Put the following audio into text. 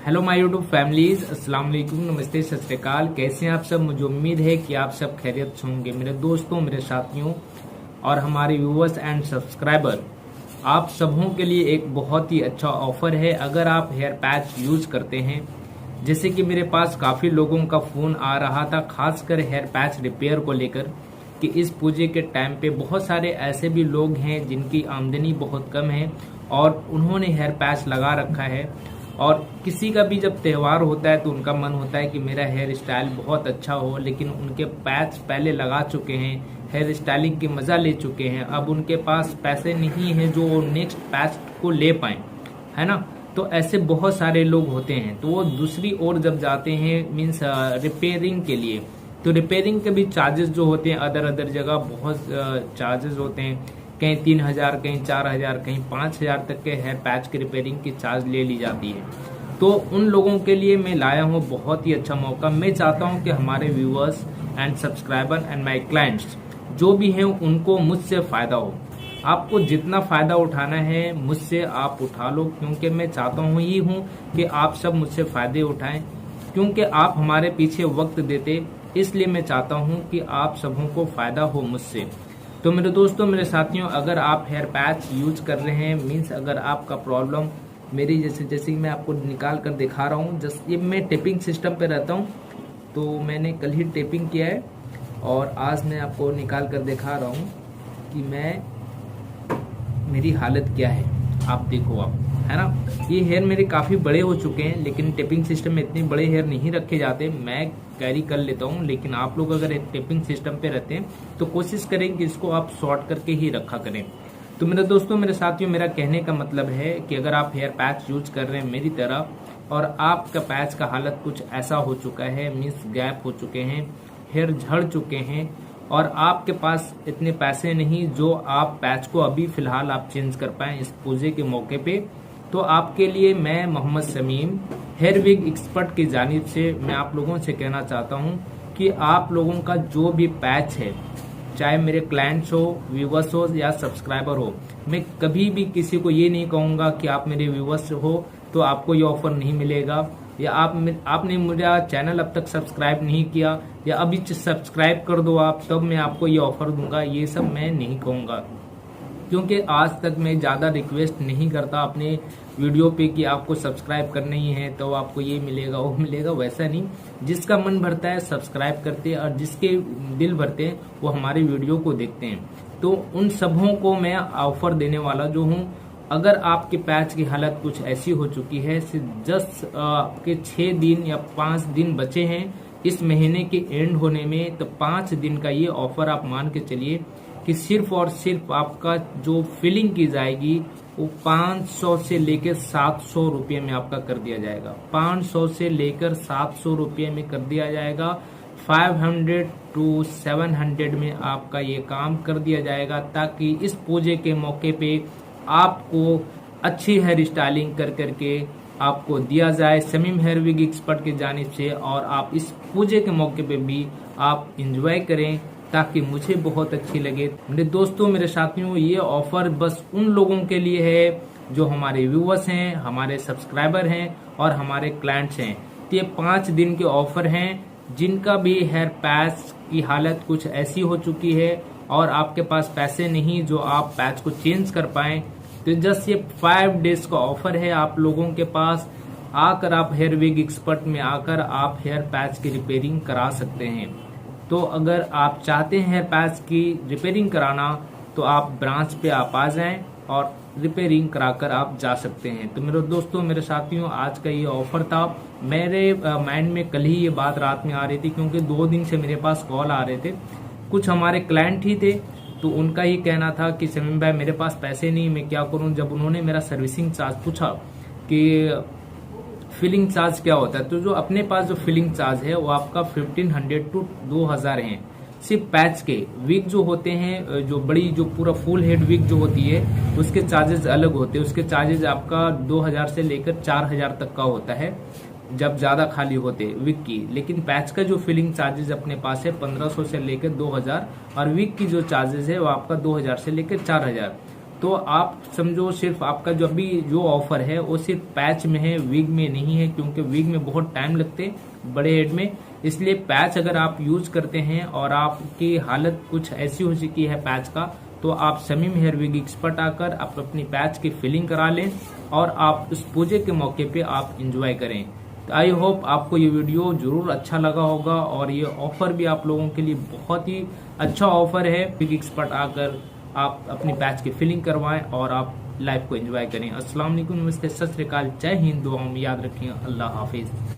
Hello my YouTube families, अस्सलाम वालेकुम, नमस्ते, सत श्री अकाल। कैसे हैं आप सब? मुझे उम्मीद है कि आप सब खैरियत से होंगे। मेरे दोस्तों, मेरे साथियों और हमारे व्यूअर्स एंड सब्सक्राइबर, आप सबों के लिए एक बहुत ही अच्छा ऑफर है। अगर आप हेयर पैच यूज करते हैं, जैसे कि मेरे पास काफ़ी लोगों का फ़ोन आ रहा था खासकर हेयर पैच रिपेयर को लेकर कि इस पूजे के टाइम पे बहुत सारे ऐसे भी लोग हैं जिनकी आमदनी बहुत कम है और उन्होंने हेयर पैच लगा रखा है, और किसी का भी जब त्यौहार होता है तो उनका मन होता है कि मेरा हेयर स्टाइल बहुत अच्छा हो, लेकिन उनके पैच पहले लगा चुके हैं, हेयर स्टाइलिंग की मज़ा ले चुके हैं, अब उनके पास पैसे नहीं हैं जो नेक्स्ट पैच को ले पाएँ, है ना। तो ऐसे बहुत सारे लोग होते हैं, तो वो दूसरी ओर जब जाते हैं मीन्स रिपेयरिंग के लिए, तो रिपेयरिंग के भी चार्जेस जो होते हैं अदर जगह बहुत चार्जेस होते हैं। कहीं 3,000, कहीं 4,000, कहीं 5,000 तक के हेयर पैच की रिपेयरिंग की चार्ज ले ली जाती है। तो उन लोगों के लिए मैं लाया हूँ बहुत ही अच्छा मौका। मैं चाहता हूँ कि हमारे viewers and subscriber and my clients जो भी हैं उनको मुझसे फ़ायदा हो। आपको जितना फ़ायदा उठाना है मुझसे आप उठा लो, क्योंकि मैं चाहता हूँ कि आप सब मुझसे फ़ायदे उठाएं, क्योंकि आप हमारे पीछे वक्त देते, इसलिए मैं चाहता हूँ कि आप सबों को फ़ायदा हो मुझसे। तो मेरे दोस्तों, मेरे साथियों, अगर आप हेयर पैच यूज कर रहे हैं मीन्स अगर आपका प्रॉब्लम मेरी जैसे मैं आपको निकाल कर दिखा रहा हूँ, जस्ट ये मैं टेपिंग सिस्टम पे रहता हूँ, तो मैंने कल ही टेपिंग किया है और आज मैं आपको निकाल कर दिखा रहा हूँ कि मेरी हालत क्या है। आप देखो, आप है ना, ये हेयर मेरे काफ़ी बड़े हो चुके हैं, लेकिन टेपिंग सिस्टम में इतने बड़े हेयर नहीं रखे जाते। मैं कैरी कर लेता हूँ, लेकिन आप लोग अगर एक टेपिंग सिस्टम पे रहते हैं तो कोशिश करें कि इसको आप शॉर्ट करके ही रखा करें। तो मेरे दोस्तों, मेरे साथियों, मेरा कहने का मतलब है कि अगर आप हेयर पैच यूज कर रहे हैं मेरी तरह और आपका पैच का हालत कुछ ऐसा हो चुका है, मीन्स गैप हो चुके हैं, हेयर झड़ चुके हैं और आपके पास इतने पैसे नहीं जो आप पैच को अभी फिलहाल आप चेंज कर पाएं इस पूजे के मौके पे, तो आपके लिए मैं Mohammed Shamim hair wig expert की जानिब से मैं आप लोगों से कहना चाहता हूं कि आप लोगों का जो भी पैच है, चाहे मेरे क्लाइंट्स हो, व्यूवर्स हो या सब्सक्राइबर हो, मैं कभी भी किसी को ये नहीं कहूँगा कि आप मेरे व्यूवर्स हो तो आपको ये ऑफर नहीं मिलेगा, या आपने मेरा चैनल अब तक सब्सक्राइब नहीं किया या अभी सब्सक्राइब कर दो आप तब मैं आपको ये ऑफर दूंगा, ये सब मैं नहीं कहूँगा। क्योंकि आज तक मैं ज़्यादा रिक्वेस्ट नहीं करता अपने वीडियो पे कि आपको सब्सक्राइब करना ही है तो आपको ये मिलेगा वो मिलेगा, वैसा नहीं। जिसका मन भरता है सब्सक्राइब करते हैं और जिसके दिल भरते हैं वो हमारे वीडियो को देखते हैं। तो उन सबों को मैं ऑफर देने वाला जो हूँ, अगर आपके पैच की हालत कुछ ऐसी हो चुकी है, जस्ट आपके 6 दिन या 5 दिन बचे हैं इस महीने के एंड होने में, तो 5 दिन का ये ऑफर आप मान के चलिए कि सिर्फ और सिर्फ आपका जो फिलिंग की जाएगी वो 500 से लेकर 700 रुपये में आपका कर दिया जाएगा। 500 से लेकर 700 रुपये में कर दिया जाएगा। 500 to 700 में आपका ये काम कर दिया जाएगा, ताकि इस पूजे के मौके पे आपको अच्छी हेयर स्टाइलिंग कर करके आपको दिया जाए शमीम हेयर विग एक्सपर्ट की जानिब से, और आप इस पूजे के मौके पे भी आप इंजॉय करें ताकि मुझे बहुत अच्छी लगे। मेरे दोस्तों, मेरे साथियों, ये ऑफर बस उन लोगों के लिए है जो हमारे व्यूअर्स हैं, हमारे सब्सक्राइबर हैं और हमारे क्लाइंट्स हैं। तो ये 5 दिन के ऑफर हैं। जिनका भी हेयर पैच की हालत कुछ ऐसी हो चुकी है और आपके पास पैसे नहीं जो आप पैच को चेंज कर पाएं, तो जस्ट ये 5 डेज का ऑफर है। आप लोगों के पास आकर आप हेयर विग एक्सपर्ट में आकर आप हेयर पैच की रिपेयरिंग करा सकते हैं। तो अगर आप चाहते हैं हेयर पैच की रिपेयरिंग कराना तो आप ब्रांच पे आप आ जाएं और रिपेयरिंग कराकर आप जा सकते हैं। तो मेरे दोस्तों, मेरे साथियों, आज का ये ऑफर था। मेरे माइंड में कल ही ये बात रात में आ रही थी, क्योंकि 2 दिन से मेरे पास कॉल आ रहे थे, कुछ हमारे क्लाइंट ही थे, तो उनका ही कहना था कि शमीम भाई मेरे पास पैसे नहीं, मैं क्या करूं। जब उन्होंने मेरा सर्विसिंग चार्ज पूछा कि फिलिंग चार्ज क्या होता है, तो जो अपने पास जो फिलिंग चार्ज है वो आपका 1500 to 2000 है सिर्फ पैच के। विग जो होते हैं, जो बड़ी जो पूरा फुल हेड विग जो होती है उसके चार्जेस अलग होते हैं। उसके चार्जेस आपका 2000 से लेकर 4000 तक का होता है जब ज्यादा खाली होते विग की। लेकिन पैच का जो फिलिंग चार्जेस अपने पास है 1500 से लेकर 2000, और विग की जो चार्जेस है वो आपका 2000 से लेकर 4000। तो आप समझो सिर्फ आपका जो अभी जो ऑफर है वो सिर्फ पैच में है, विग में नहीं है, क्योंकि विग में बहुत टाइम लगते बड़े हेड में। इसलिए पैच अगर आप यूज करते हैं और आपकी हालत कुछ ऐसी हो चुकी है पैच का, तो आप शमीम हेयर विग एक्सपर्ट आकर आप अपनी पैच की फिलिंग करा लें और आप उस पूजे के मौके पे आप एंजॉय करें। तो आई होप आपको ये वीडियो जरूर अच्छा लगा होगा और ये ऑफर भी आप लोगों के लिए बहुत ही अच्छा ऑफर है। विग एक्सपर्ट आकर आप अपनी पैच की फिलिंग करवाएं और आप लाइफ को एंजॉय करें। अस्सलाम वालेकुम, नमस्ते, सत श्री अकाल, जय हिंद, दुआओं में याद रखिए, अल्लाह हाफिज।